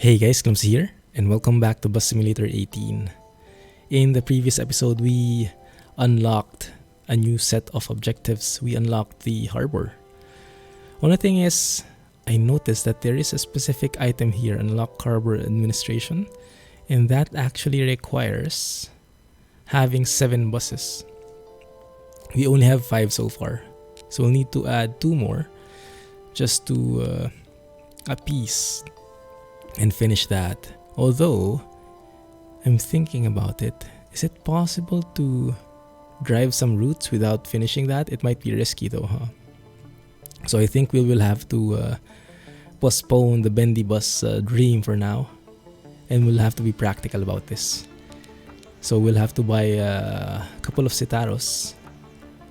Hey guys, Clumsy here, and welcome back to Bus Simulator 18. In the previous episode, we unlocked a new set of objectives. We unlocked the harbor. Only thing is, I noticed that there is a specific item here, Unlock Harbor Administration, and that actually requires having 7 buses. We only have 5 so far, so we'll need to add 2 more just to appease and finish that. Although, I'm thinking about it. Is it possible to drive some routes without finishing that? It might be risky though, huh? So I think we will have to postpone the bendy bus dream for now. And we'll have to be practical about this. So we'll have to buy a couple of Citaros,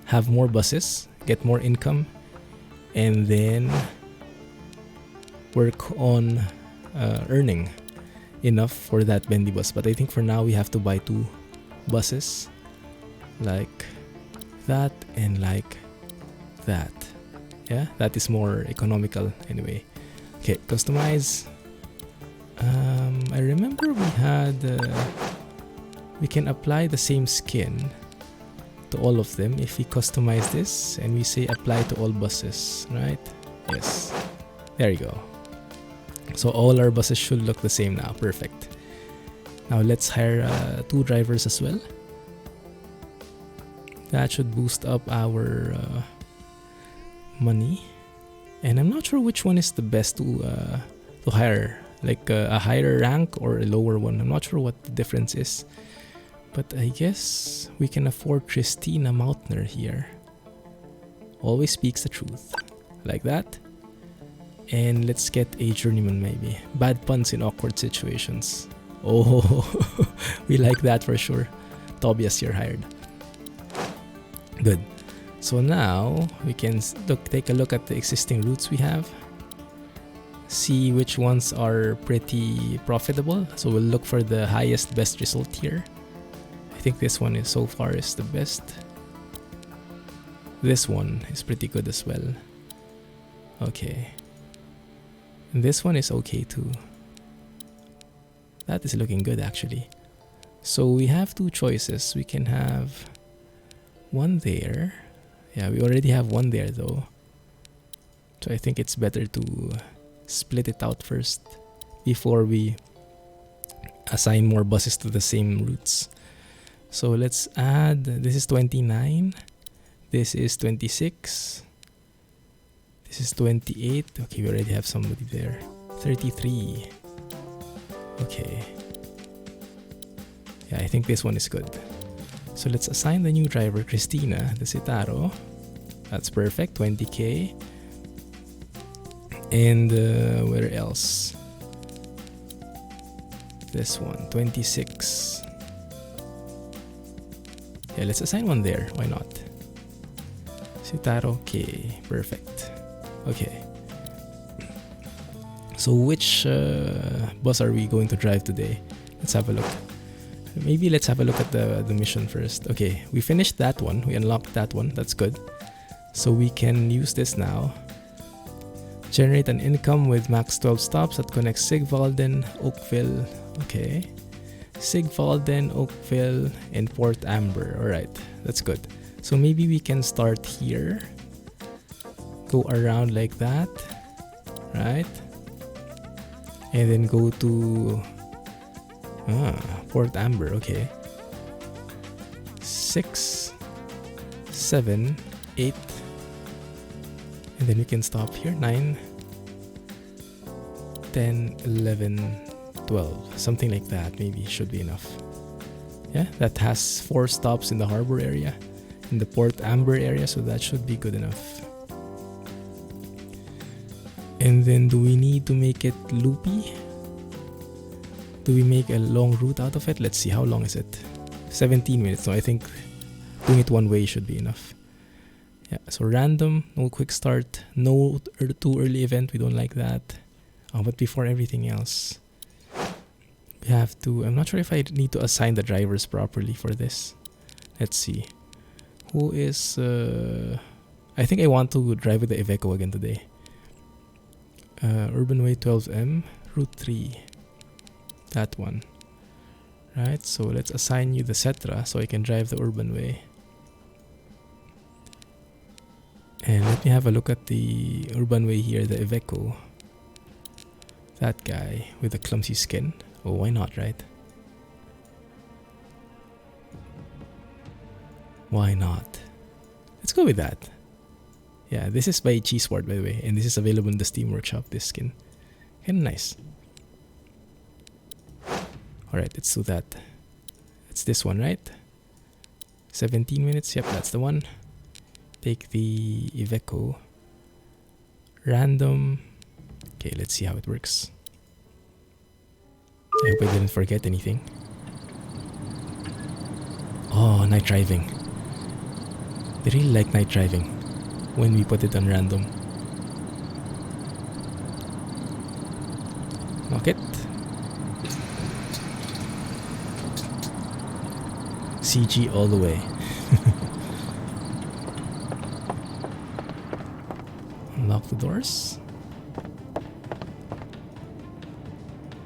have more buses, get more income, and then work on earning enough for that bendy bus. But I think for now we have to buy 2 buses like that and like that. Yeah, that is more economical anyway. Okay, customize. I remember we had we can apply the same skin to all of them if we customize this and we say apply to all buses, right? Yes, there you go. So all our buses should look the same now. Perfect. Now let's hire 2 drivers as well. That should boost up our money. And I'm not sure which one is the best to hire. Like a higher rank or a lower one. I'm not sure what the difference is. But I guess we can afford Christina Mautner here. Always speaks the truth. Like that. And let's get a journeyman maybe. Bad puns in awkward situations. Oh, we like that for sure. Tobias, you're hired. Good. So now we can take a look at the existing routes we have. See which ones are pretty profitable. So we'll look for the highest best result here. I think this one is so far is the best. This one is pretty good as well. Okay. And this one is okay too. That is looking good actually. So we have 2 choices. We can have one there. Yeah, we already have one there though. So I think it's better to split it out first before we assign more buses to the same routes. So let's add, this is 29. This is 26. This is 28. Okay, we already have somebody there. 33. Okay. Yeah, I think this one is good. So let's assign the new driver, Christina, the Citaro. That's perfect, 20k. And where else? This one, 26. Yeah, let's assign one there. Why not? Citaro, okay, perfect. Okay. So which bus are we going to drive today? Let's have a look. Maybe let's have a look at the mission first. Okay, we finished that one. We unlocked that one. That's good. So we can use this now. Generate an income with max 12 stops that connects Sigvalden, Oakville. Okay. Sigvalden, Oakville, and Port Amber. Alright, that's good. So maybe we can start here. Go around like that. Right? And then go to Port Amber. Okay. 6, 7, 8. And then we can stop here. 9, 10, 11, 12. Something like that maybe should be enough. Yeah, that has 4 stops in the harbor area. In the Port Amber area. So that should be good enough. And then do we need to make it loopy? Do we make a long route out of it? Let's see, how long is it? 17 minutes. So I think doing it one way should be enough. Yeah, so random, no quick start, no too early event. We don't like that. But before everything else, we have to, I'm not sure if I need to assign the drivers properly for this. Let's see. Who is, I think I want to drive with the Iveco again today. Urbanway 12M, Route 3. That one. Right, so let's assign you the Cetra so I can drive the Urbanway. And let me have a look at the Urbanway here, the Iveco. That guy with the clumsy skin. Oh, why not, right? Why not? Let's go with that. Yeah, this is by TsiSport, by the way, and this is available in the Steam Workshop, this skin. Kinda nice. Alright, let's do that. It's this one, right? 17 minutes, yep, that's the one. Take the Iveco. Random. Okay, let's see how it works. I hope I didn't forget anything. Oh, night driving. They really like night driving when we put it on random. Knock it. CG all the way. Unlock the doors.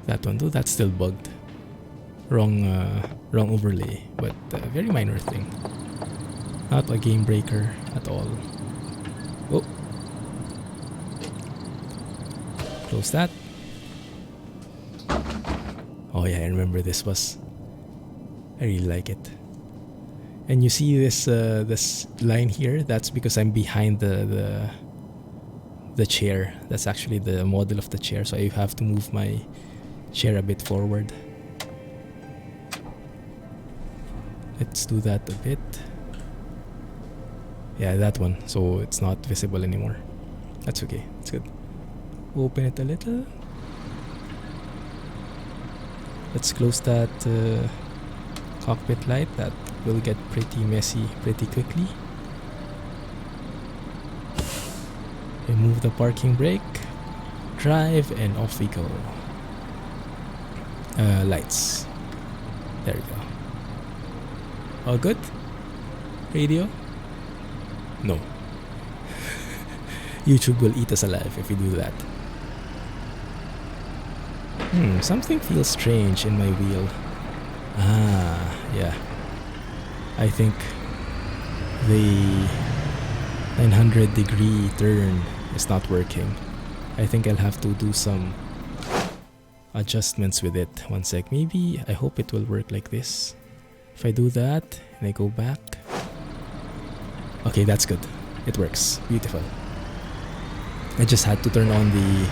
That one though, that's still bugged. Wrong overlay, but very minor thing. Not a game breaker at all. Oh. Close that. Oh yeah, I remember this bus. I really like it. And you see this this line here? That's because I'm behind the chair. That's actually the model of the chair, so I have to move my chair a bit forward. Let's do that a bit. Yeah, that one. So it's not visible anymore. That's okay. It's good. Open it a little. Let's close that cockpit light. That will get pretty messy pretty quickly. Remove the parking brake. Drive and off we go. Lights. There we go. All good? Radio? No. YouTube will eat us alive if we do that. Something feels strange in my wheel. Ah, yeah. I think the 900-degree turn is not working. I think I'll have to do some adjustments with it. One sec. Maybe, I hope it will work like this. If I do that and I go back. Okay, that's good. It works. Beautiful. I just had to turn on the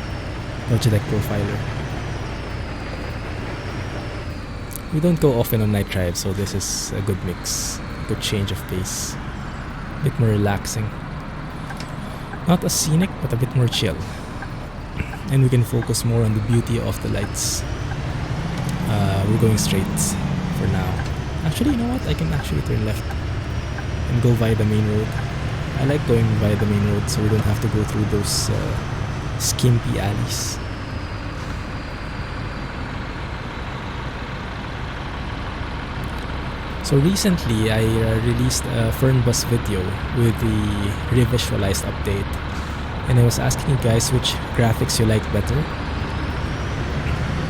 Logitech profiler. We don't go often on night drive, so this is a good mix. A good change of pace. A bit more relaxing. Not as scenic, but a bit more chill. And we can focus more on the beauty of the lights. We're going straight for now. Actually, you know what? I can actually turn left and go via the main road. I like going via the main road so we don't have to go through those skimpy alleys. So recently I released a Fernbus video with the revisualized update, and I was asking you guys which graphics you like better,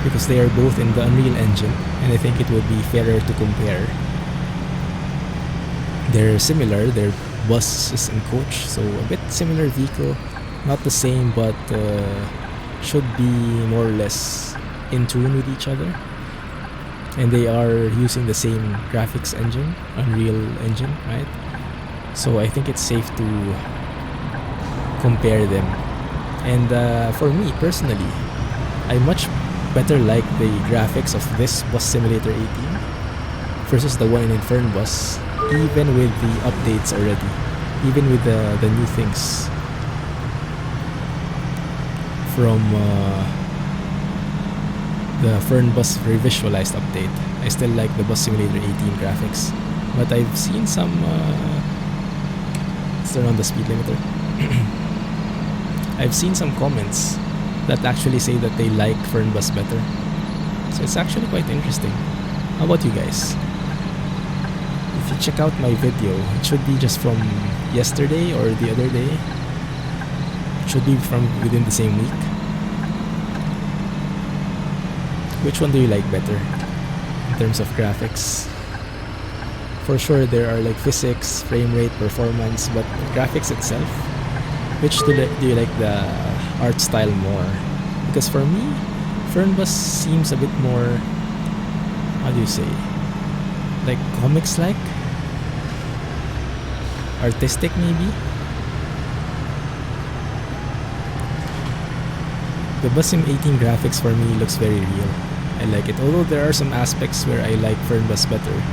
because they are both in the Unreal Engine and I think it would be fairer to compare. They're similar, they're buses and coach, so a bit similar vehicle, not the same, but should be more or less in tune with each other. And they are using the same graphics engine, Unreal Engine, right? So I think it's safe to compare them. And for me personally, I much better like the graphics of this Bus Simulator 18 versus the one in Fernbus, even with the updates already, even with the new things from the Fernbus revisualized update. I still like the Bus Simulator 18 graphics, but I've seen some let's turn on the speed limiter. I've seen some comments that actually say that they like Fernbus better, so it's actually quite interesting. How about you guys? If you check out my video, it should be just from yesterday or the other day. It should be from within the same week. which one do you like better in terms of graphics? For sure, there are like physics, frame rate, performance, but graphics itself, which do you like the art style more? Because for me, Fernbus seems a bit more, how do you say, like comics-like? Artistic maybe? The Bus Sim 18 graphics for me looks very real. I like it, although there are some aspects where I like Fernbus better.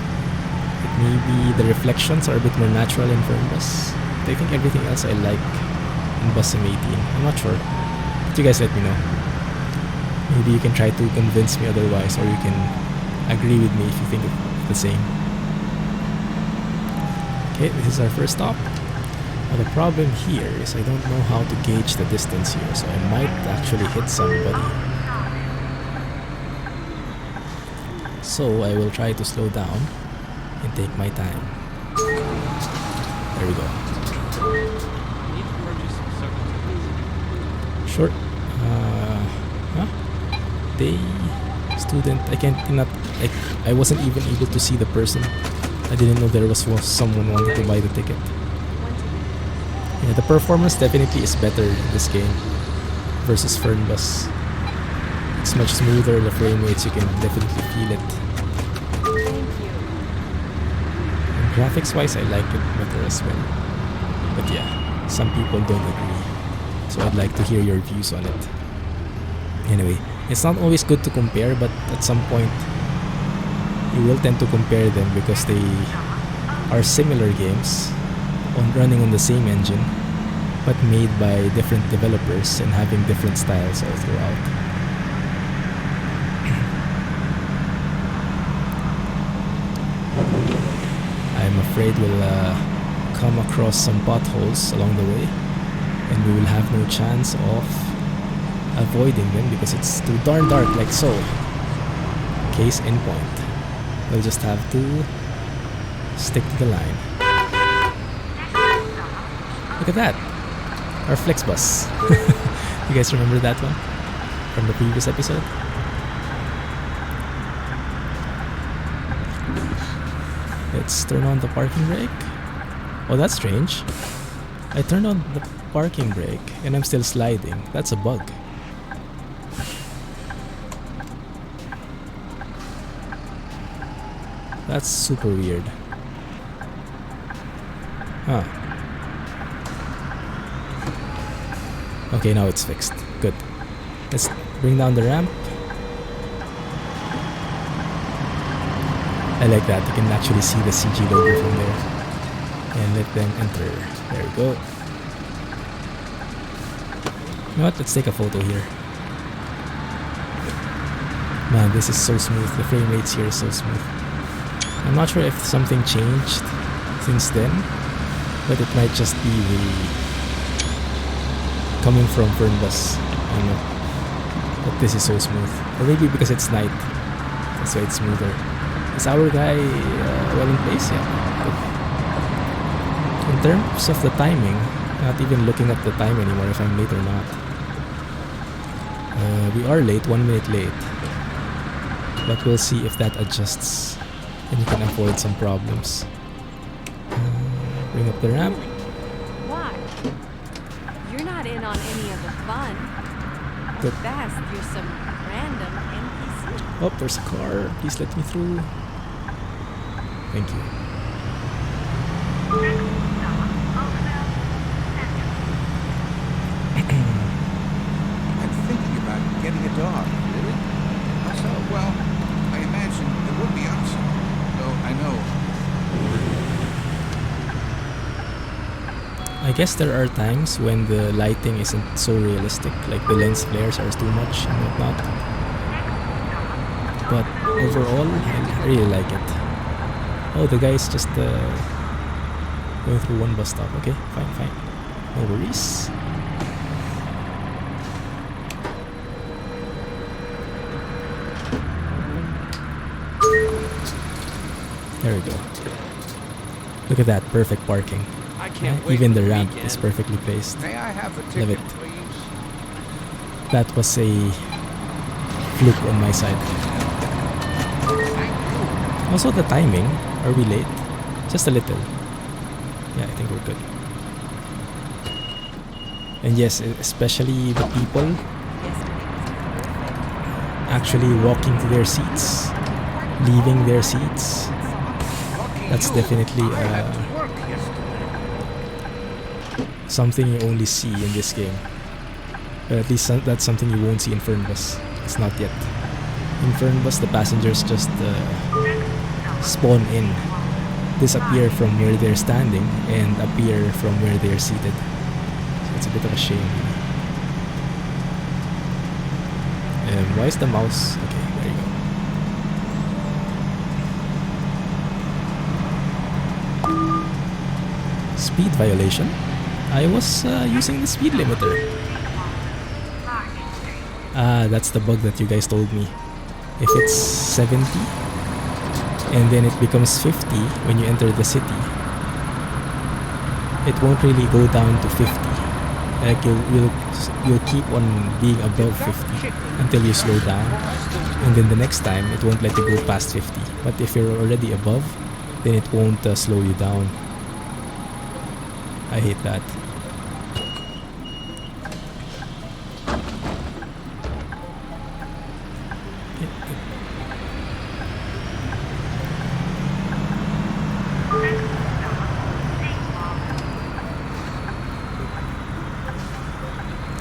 Maybe the reflections are a bit more natural in Fernbus. But I think everything else I like in Bus Sim 18. I'm not sure. But you guys let me know. Maybe you can try to convince me otherwise, or you can agree with me if you think it's the same. Okay, this is our first stop. Now the problem here is I don't know how to gauge the distance here, so I might actually hit somebody. So I will try to slow down and take my time. There we go. Sure. Huh? They student. I wasn't even able to see the person. I didn't know there was someone wanting to buy the ticket. Yeah, the performance definitely is better in this game versus Fernbus. It's much smoother. The frame rates, you can definitely feel it. Graphics wise, I like it better as well. But yeah, some people don't agree. So I'd like to hear your views on it. Anyway, it's not always good to compare, but at some point you will tend to compare them because they are similar games running on the same engine, but made by different developers and having different styles all throughout. I'm afraid we'll come across some potholes along the way, and we will have no chance of avoiding them because it's too darn dark, like so. Case in point. We'll just have to stick to the line. Look at that! Our flex bus. You guys remember that one from the previous episode? Let's turn on the parking brake. Oh, that's strange. I turned on the parking brake and I'm still sliding. That's a bug. That's super weird. Huh. Okay, now it's fixed. Good. Let's bring down the ramp. I like that. You can actually see the CG logo from there. And let them enter. There we go. You know what? Let's take a photo here. Man, this is so smooth. The frame rates here is so smooth. I'm not sure if something changed since then, but it might just be the coming from Fernbus. I don't know. But this is so smooth. Or maybe because it's night. That's why it's smoother. Is our guy well in place? Yeah. Good. In terms of the timing, not even looking at the time anymore if I'm late or not. We are late, 1 minute late. But we'll see if that adjusts and you can avoid some problems. Bring up the ramp. Why? You're not in on any of the fun. Good. At best, you're some random NPC. Oh, there's a car. Please let me through. Thank you. I'm thinking about getting a dog. Really? How so? Well, I imagine there would be option. Though I know. I guess there are times when the lighting isn't so realistic, like the lens flares are too much and whatnot. But overall, I really like it. Oh, the guy's just going through one bus stop. Okay, fine. No worries. There we go. Look at that, perfect parking. I can't wait Even for the ramp weekend. is perfectly placed. May I have a Love ticket, it. please? That was a fluke on my side. Also the timing. Are we late? Just a little. Yeah, I think we're good. And yes, especially the people actually walking to their seats, leaving their seats. That's definitely something you only see in this game. But at least that's something you won't see in Fernbus. It's not yet. In Fernbus, the passengers just spawn in, disappear from where they're standing, and appear from where they're seated. So it's a bit of a shame. Why is the mouse? Okay, there you go. Speed violation? I was using the speed limiter. Ah, that's the bug that you guys told me. If it's 70 and then it becomes 50 when you enter the city, it won't really go down to 50. Like you'll keep on being above 50 until you slow down, and then the next time it won't let you go past 50. But if you're already above, then it won't slow you down. I hate that.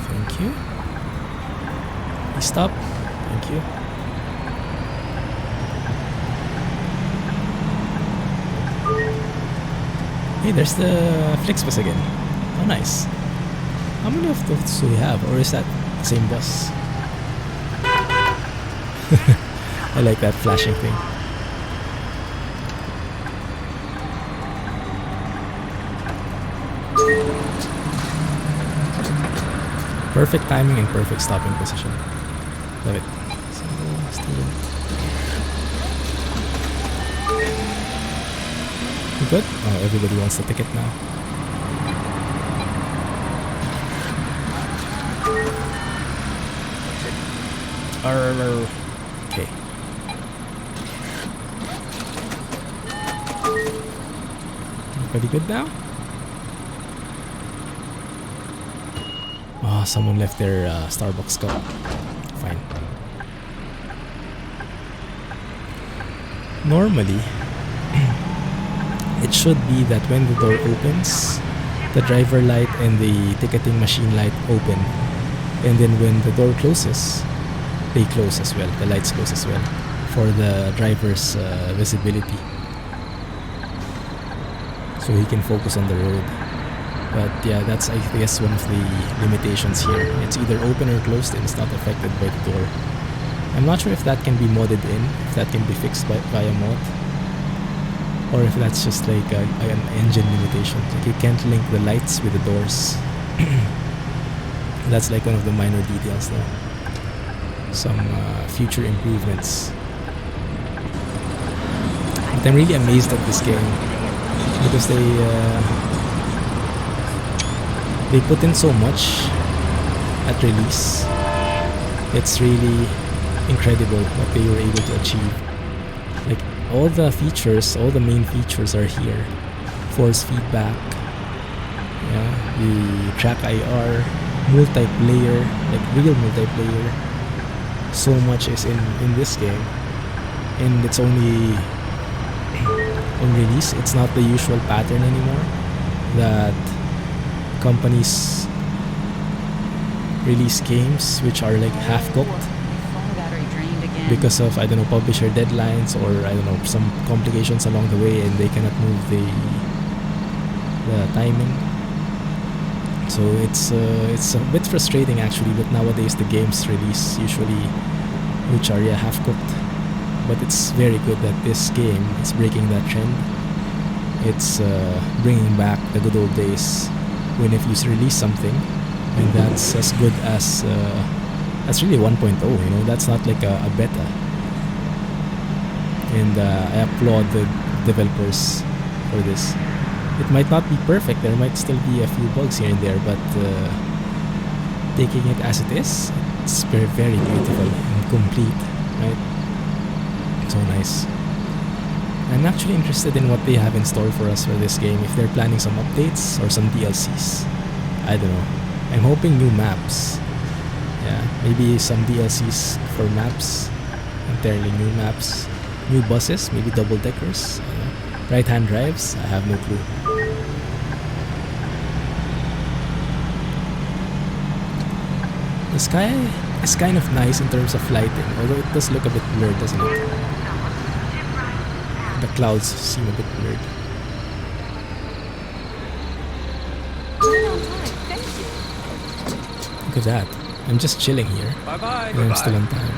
Thank you. Please stop. Thank you. Hey, there's the Flixbus again. Oh, nice. How many of those do we have? Or is that the same bus? I like that flashing thing. Perfect timing and perfect stopping position. Love it. You good? Oh, everybody wants the ticket now. Okay. Everybody good now? Oh, someone left their Starbucks cup. Fine. Normally, it should be that when the door opens, the driver light and the ticketing machine light open. And then when the door closes, they close as well. The lights close as well for the driver's visibility. So he can focus on the road. But yeah, that's I guess one of the limitations here. It's either open or closed and it's not affected by the door. I'm not sure if that can be modded in, if that can be fixed via mod, or if that's just like an engine limitation. Like you can't link the lights with the doors. That's like one of the minor details though. Some future improvements. But I'm really amazed at this game because they put in so much at release. It's really incredible what they were able to achieve. Like all the features, all the main features are here. Force feedback, yeah, the TrackIR, multiplayer, like real multiplayer. So much is in this game, and it's only on release. It's not the usual pattern anymore that companies release games which are like half-cooked because of, I don't know, publisher deadlines or, I don't know, some complications along the way, and they cannot move the timing. So it's a bit frustrating actually, but nowadays the games release usually which are half-cooked. But it's very good that this game is breaking that trend. It's bringing back the good old days when if you release something and that's as good as that's really 1.0, you know, that's not like a beta. And I applaud the developers for this. It might not be perfect, there might still be a few bugs here and there, but taking it as it is, it's very, very beautiful and complete, right? So nice. I'm actually interested in what they have in store for us for this game. If they're planning some updates or some DLCs, I don't know. I'm hoping new maps. Yeah, maybe some DLCs for maps, entirely new maps, new buses, maybe double deckers, right-hand drives. I have no clue. The sky is kind of nice in terms of lighting, although it does look a bit blurred, doesn't it? The clouds seem a bit blurred. Right on time. Thank you. Look at that. I'm just chilling here. Bye-bye. And I'm still on time.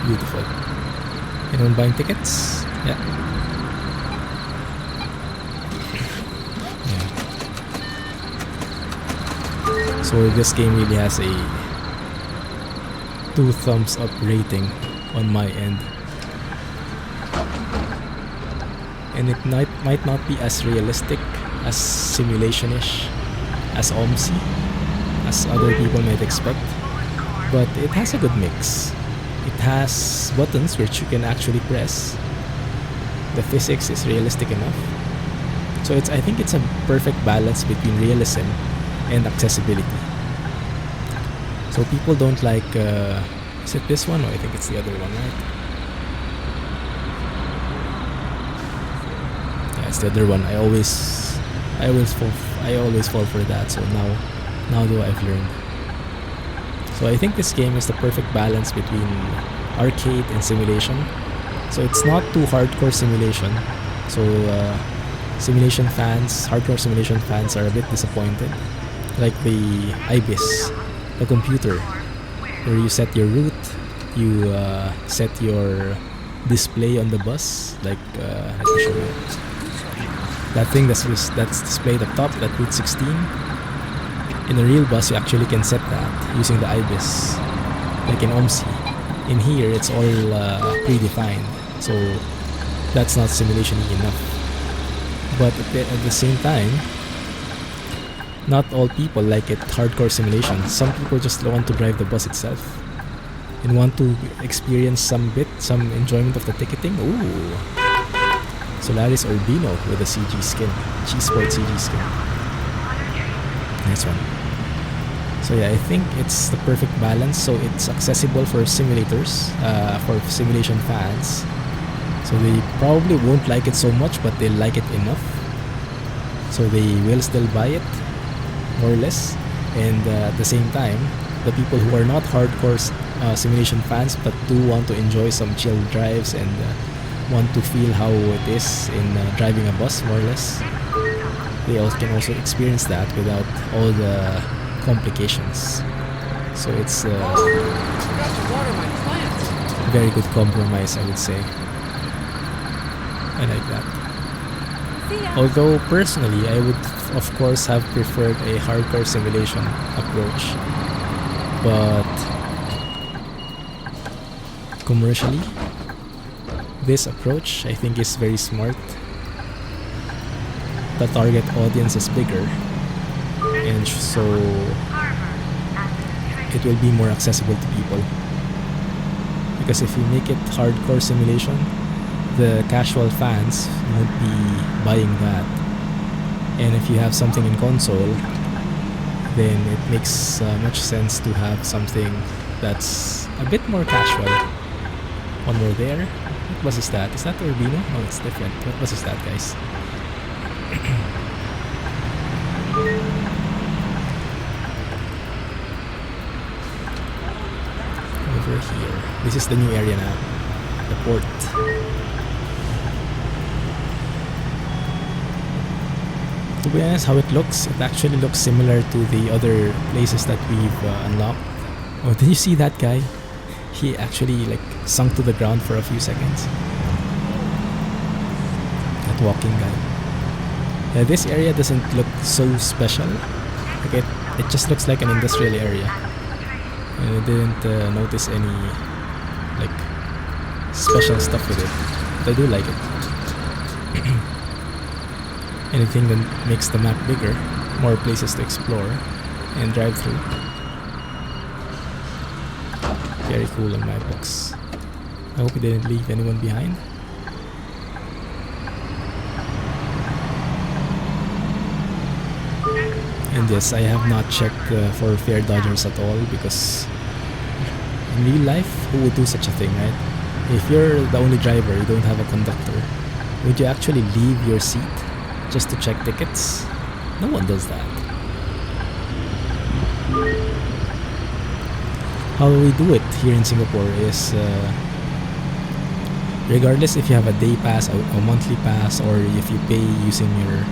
Beautiful. Anyone buying tickets? Yeah. So this game really has a 2 thumbs up rating on my end. And it might not be as realistic, as simulation-ish, as OMSI, as other people might expect, but it has a good mix. It has buttons which you can actually press. The physics is realistic enough. So I think it's a perfect balance between realism and accessibility. So people don't like, is it this one? Or I think it's the other one, right? Yeah, it's the other one. I always fall for that. So now though I've learned. So I think this game is the perfect balance between arcade and simulation. So it's not too hardcore simulation. So hardcore simulation fans are a bit disappointed. Like the Ibis, the computer, where you set your route, you set your display on the bus. Like let me show you. That thing that's displayed up top, that Route 16. In a real bus, you actually can set that using the Ibis, like in OMSI. In here, it's all predefined, so that's not simulation enough. But at the same time, not all people like it hardcore simulation. Some people just want to drive the bus itself and want to experience some enjoyment of the ticketing. Ooh, Solaris Urbino with a CG skin, TsiSport CG skin. Nice one. So yeah, I think it's the perfect balance. So it's accessible for simulators, for simulation fans. So they probably won't like it so much, but they like it enough. So they will still buy it, more or less. And at the same time, the people who are not hardcore simulation fans, but do want to enjoy some chill drives and want to feel how it is in driving a bus, more or less, they can also experience that without all the complications. So it's very good compromise, I would say. I like that. Although personally, I would of course have preferred a hardcore simulation approach, but commercially, this approach I think is very smart. The target audience is bigger, and so it will be more accessible to people. Because if you make it hardcore simulation, the casual fans won't be buying that. And if you have something in console, then it makes much sense to have something that's a bit more casual. One more there. What bus is that? Is that Urbino? No, it's different. What bus is that, guys? Over here. This is the new area now. The port. To be honest, how it looks, it actually looks similar to the other places that we've unlocked. Oh, did you see that guy? He actually like sunk to the ground for a few seconds. That walking guy. Yeah, this area doesn't look so special. Like it just looks like an industrial area. And I didn't notice any like special stuff with it. But I do like it. Anything that makes the map bigger, more places to explore and drive through. Very cool on my books. I hope he didn't leave anyone behind. And yes, I have not checked for fare dodgers at all, because in real life, who would do such a thing, right? If you're the only driver, you don't have a conductor, would you actually leave your seat just to check tickets? No one does that. How we do it here in Singapore is regardless if you have a day pass, a monthly pass, or if you pay using your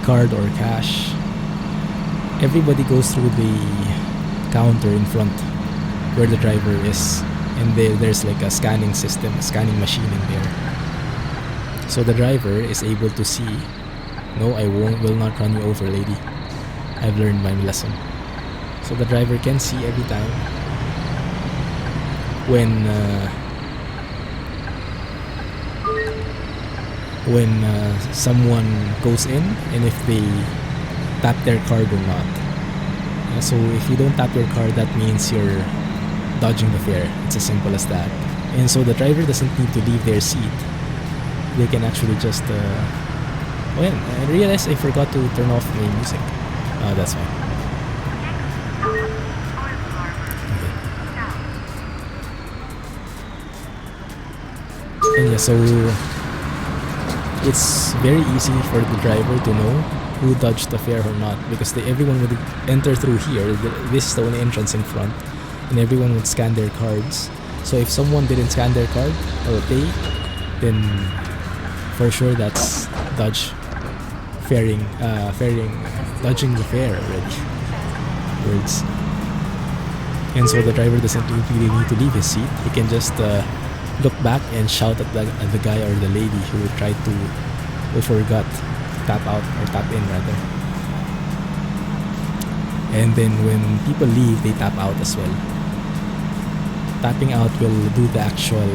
card or cash, everybody goes through the counter in front where the driver is, and there's like a scanning system, a scanning machine in there. So the driver is able to see, no, I will not run you over, lady. I've learned my lesson. So the driver can see every time when someone goes in, and if they tap their card or not. So if you don't tap your card, that means you're dodging the fare. It's as simple as that. And so the driver doesn't need to leave their seat. They can actually just I realized I forgot to turn off my music. That's fine. Okay. And yeah, so it's very easy for the driver to know who dodged the fare or not, because everyone would enter through here. This is the only entrance in front, and everyone would scan their cards. So if someone didn't scan their card or pay, then for sure that's dodging the fare already. Words. And so the driver doesn't really need to leave his seat. He can just look back and shout at the guy or the lady who forgot tap out or tap in rather. And then when people leave, they tap out as well. Tapping out will do the actual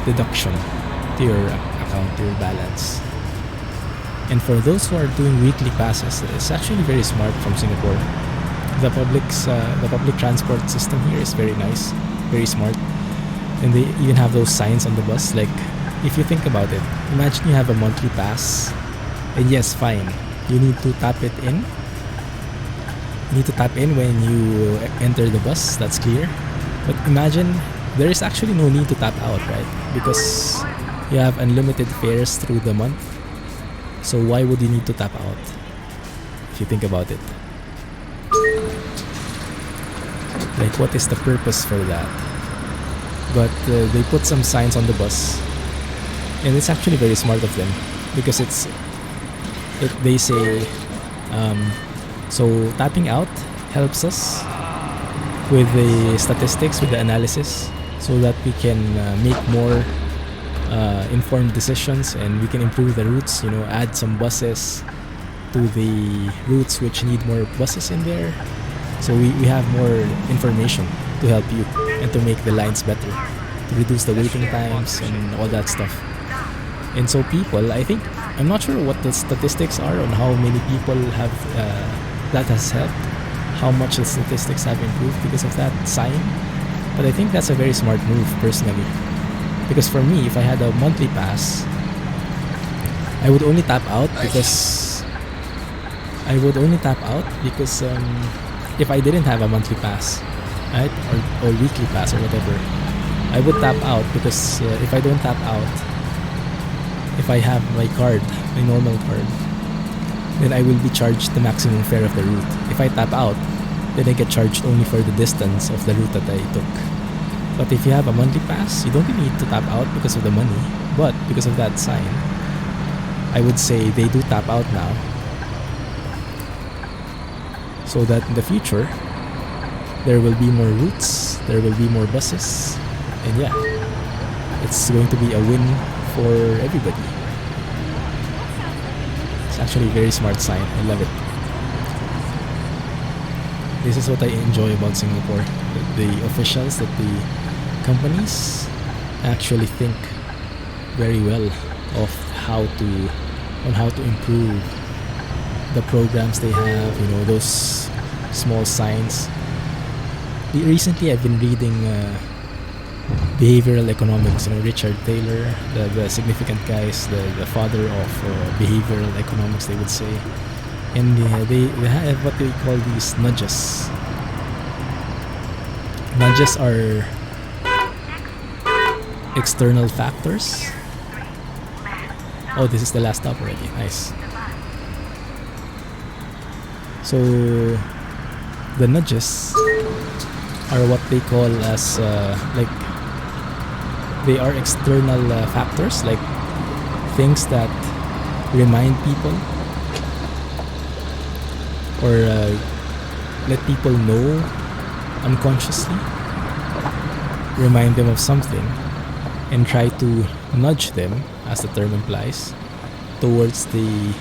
deduction to your account, to your balance. And for those who are doing weekly passes, it's actually very smart from Singapore. The public transport system here is very nice, very smart. And they even have those signs on the bus. Like, if you think about it, imagine you have a monthly pass, and yes, fine, you need to tap it in. You need to tap in when you enter the bus, that's clear. But imagine there is actually no need to tap out, right? Because you have unlimited fares through the month. So why would you need to tap out? If you think about it. Like, what is the purpose for that? But they put some signs on the bus, and it's actually very smart of them, because they say so tapping out helps us with the statistics, with the analysis, so that we can make more informed decisions, and we can improve the routes, add some buses to the routes which need more buses in there. So we have more information to help you and to make the lines better, to reduce the waiting times and all that stuff. And so people, I'm not sure what the statistics are on how many people have that has helped, how much the statistics have improved because of that sign. But I think that's a very smart move personally. Because for me, if I had a monthly pass, I would only tap out because if I didn't have a monthly pass, right, or weekly pass or whatever, I would tap out because if I don't tap out, if I have my card, my normal card, then I will be charged the maximum fare of the route. If I tap out, then I get charged only for the distance of the route that I took. But if you have a monthly pass, you don't really need to tap out because of the money, but because of that sign, I would say they do tap out now, so that in the future there will be more routes, there will be more buses, and yeah, it's going to be a win for everybody. It's actually a very smart sign. I love it. This is what I enjoy about Singapore. The officials, that the companies actually think very well of how to improve the programs they have, those small signs Recently, I've been reading behavioral economics. Richard Taylor, the significant guys, the father of behavioral economics, they would say. And they have what they call these nudges. Nudges are external factors. Oh, this is the last stop already. Nice. So the nudges are what they call as they are external factors, like things that remind people or let people know unconsciously, remind them of something, and try to nudge them, as the term implies, towards the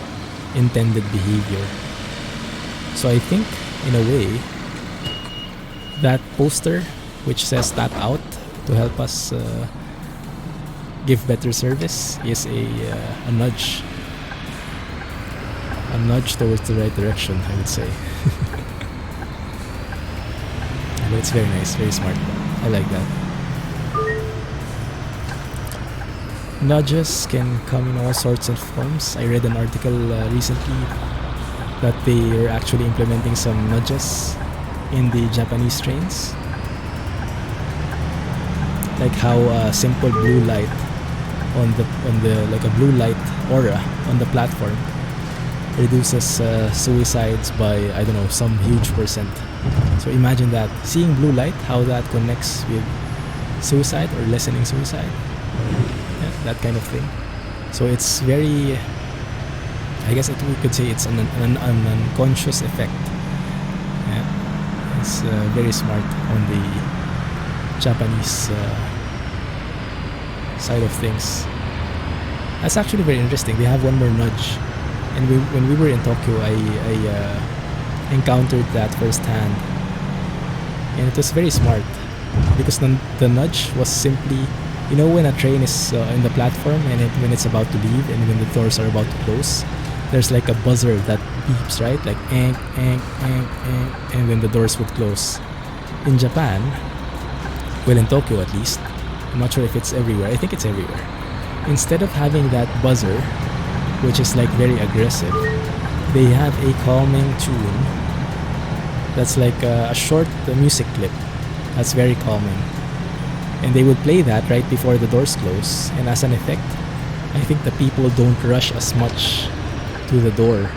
intended behavior. So I think, in a way, that poster which says tap out to help us give better service is a nudge. A nudge towards the right direction, I would say. But it's very nice, very smart. I like that. Nudges can come in all sorts of forms. I read an article recently that they are actually implementing some nudges in the Japanese trains. Like how a simple blue light on the like a blue light aura on the platform reduces suicides by, I don't know, some huge percent. So imagine that, seeing blue light, how that connects with suicide or lessening suicide. Yeah, that kind of thing. So it's very, I guess we could say it's an unconscious effect. Yeah, it's very smart on the Japanese side of things. That's actually very interesting. They have one more nudge, and when we were in Tokyo, I encountered that firsthand, and it was very smart because the nudge was simply, when a train is in the platform and when it's about to leave and when the doors are about to close, there's like a buzzer that beeps, right? Like ang, ang, ang, ang, and then the doors would close. In Japan, well, in Tokyo at least, I'm not sure if it's everywhere. I think it's everywhere. Instead of having that buzzer, which is like very aggressive, they have a calming tune that's like a short music clip that's very calming. And they would play that right before the doors close, and as an effect, I think the people don't rush as much to the door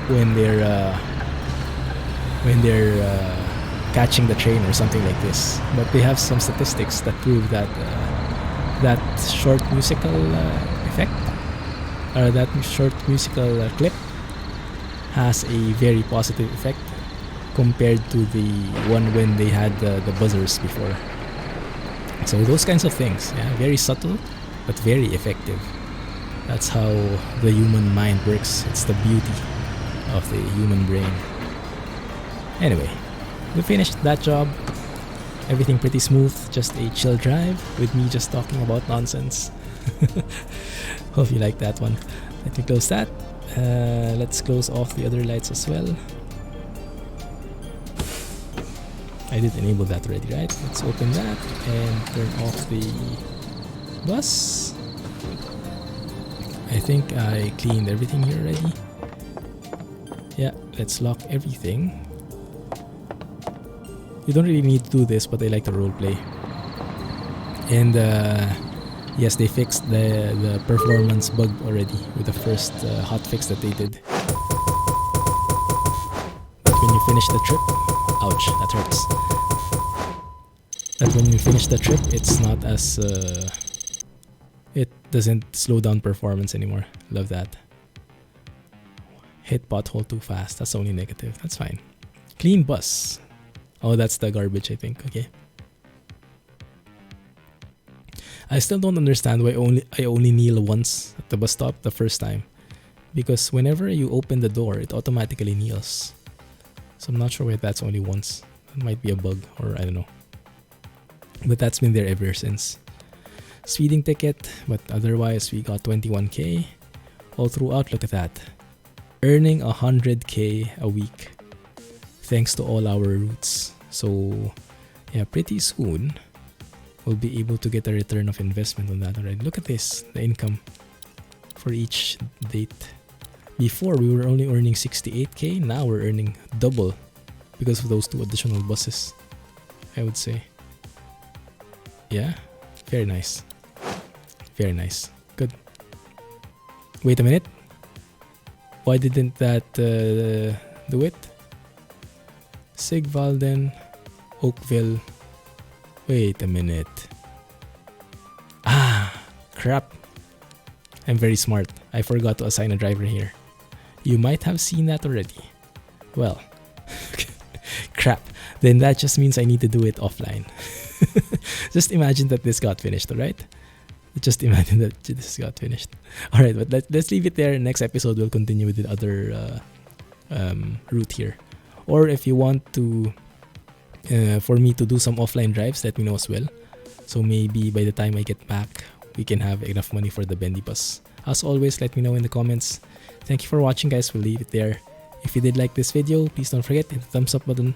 when they're catching the train or something like this. But they have some statistics that prove that that short musical effect, or that short musical clip, has a very positive effect compared to the one when they had the buzzers before. So those kinds of things, yeah, very subtle but very effective. That's how the human mind works. It's the beauty of the human brain. Anyway, we finished that job. Everything pretty smooth, just a chill drive with me just talking about nonsense. Hope you like that one. Let me close that. Let's close off the other lights as well. I did enable that already, right? Let's open that and turn off the bus. I think I cleaned everything here already. Yeah, let's lock everything. You don't really need to do this, but I like to roleplay. And yes, they fixed the performance bug already with the first hotfix that they did. But when you finish the trip, ouch, that hurts. But when you finish the trip, it's not as it doesn't slow down performance anymore. Love that. Hit pothole too fast. That's only negative. That's fine. Clean bus. Oh, that's the garbage, I think. Okay. I still don't understand why I only kneel once at the bus stop the first time. Because whenever you open the door, it automatically kneels. So I'm not sure why that's only once. It might be a bug, or I don't know. But that's been there ever since. Speeding ticket, but otherwise we got 21k all throughout. Look at that. Earning 100k a week thanks to all our routes. So yeah, pretty soon we'll be able to get a return of investment on that already. Look at this, the income for each date. Before we were only earning 68k, now we're earning double because of those 2 additional buses, I would say. Yeah, very nice. Very nice. Good. Wait a minute. Why didn't that do it? Sigvalden, Oakville. Wait a minute. Ah, crap. I'm very smart. I forgot to assign a driver here. You might have seen that already. Well, crap. Then that just means I need to do it offline. Just imagine that this got finished, alright? Just imagine that this got finished. Alright, but let's leave it there. Next episode, we'll continue with the other route here. Or if you want to, for me to do some offline drives, let me know as well. So maybe by the time I get back, we can have enough money for the bendy bus. As always, let me know in the comments. Thank you for watching, guys. We'll leave it there. If you did like this video, please don't forget to hit the thumbs up button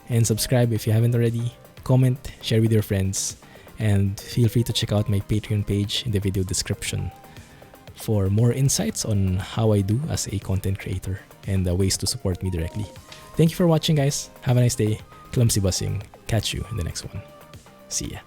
and subscribe if you haven't already. Comment, share with your friends, and feel free to check out my Patreon page in the video description for more insights on how I do as a content creator and ways to support me directly. Thank you for watching, guys. Have a nice day. Clumsy Busing. Catch you in the next one. See ya.